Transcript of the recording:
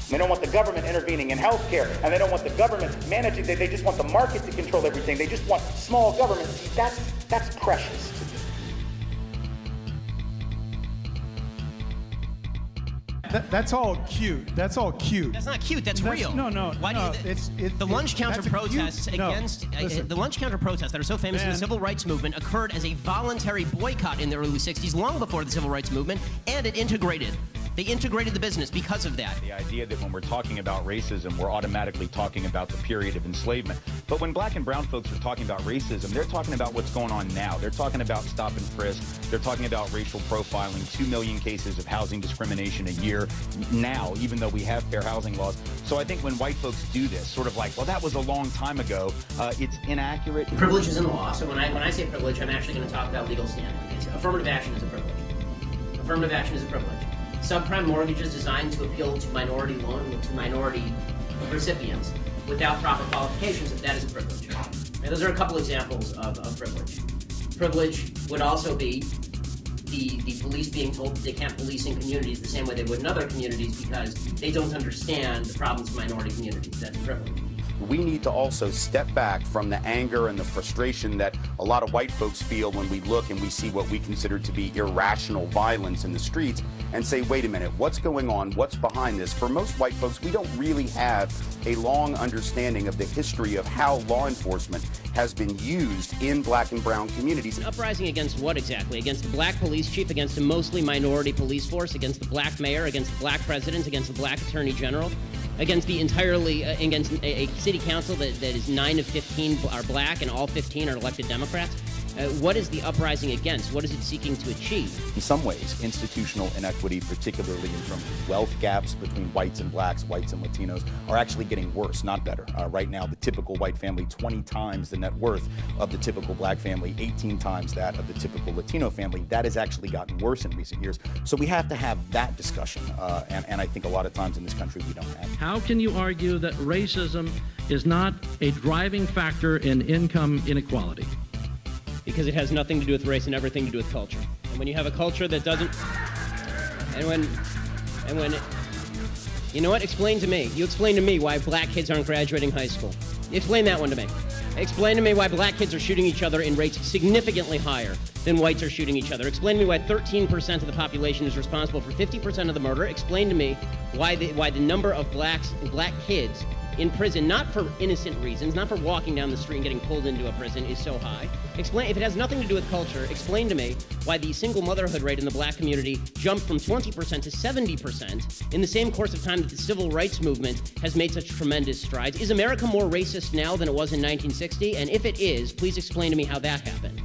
They don't want the government intervening in healthcare, and they don't want the government managing. They just want the market to control everything. They just want small government. See, that's precious. That's all cute. That's all cute. That's not cute. That's real. No. Why do you, the lunch counter protests against the lunch counter protests that are so famous in the civil rights movement occurred as a voluntary boycott in the early 60s, long before the civil rights movement, and it integrated. They integrated the business because of that. The idea that when we're talking about racism, we're automatically talking about the period of enslavement. But when black and brown folks are talking about racism, they're talking about what's going on now. They're talking about stop and frisk. They're talking about racial profiling, 2 million cases of housing discrimination a year now, even though we have fair housing laws. So I think when white folks do this, sort of like, well, that was a long time ago, it's inaccurate. Privilege is in the law. So when I say privilege, I'm actually going to talk about legal standing. Affirmative action is a privilege. Affirmative action is a privilege. Subprime mortgages designed to appeal to minority recipients without proper qualifications, if that is a privilege. And those are a couple examples of privilege. Privilege would also be the police being told that they can't police in communities the same way they would in other communities because they don't understand the problems of minority communities. That's a privilege. We need to also step back from the anger and the frustration that a lot of white folks feel when we look and we see what we consider to be irrational violence in the streets and say, wait a minute, what's going on? What's behind this? For most white folks, we don't really have a long understanding of the history of how law enforcement has been used in black and brown communities. An uprising against what exactly? Against the black police chief, against a mostly minority police force, against the black mayor, against the black president, against the black attorney general? Against against a city council that is 9 of 15 are black and all 15 are elected Democrats? What is the uprising against? What is it seeking to achieve? In some ways, institutional inequity, particularly in terms of wealth gaps between whites and blacks, whites and Latinos, are actually getting worse, not better. Right now, the typical white family, 20 times the net worth of the typical black family, 18 times that of the typical Latino family. That has actually gotten worse in recent years. So we have to have that discussion, and I think a lot of times in this country we don't have. How can you argue that racism is not a driving factor in income inequality? Because it has nothing to do with race and everything to do with culture. And when you have a culture that doesn't, you know what? Explain to me. You explain to me why black kids aren't graduating high school. Explain that one to me. Explain to me why black kids are shooting each other in rates significantly higher than whites are shooting each other. Explain to me why 13% of the population is responsible for 50% of the murder. Explain to me why the number of black kids in prison, not for innocent reasons, not for walking down the street and getting pulled into a prison, is so high. Explain, if it has nothing to do with culture, explain to me why the single motherhood rate in the black community jumped from 20% to 70% in the same course of time that the civil rights movement has made such tremendous strides. Is America more racist now than it was in 1960? And if it is, please explain to me how that happened.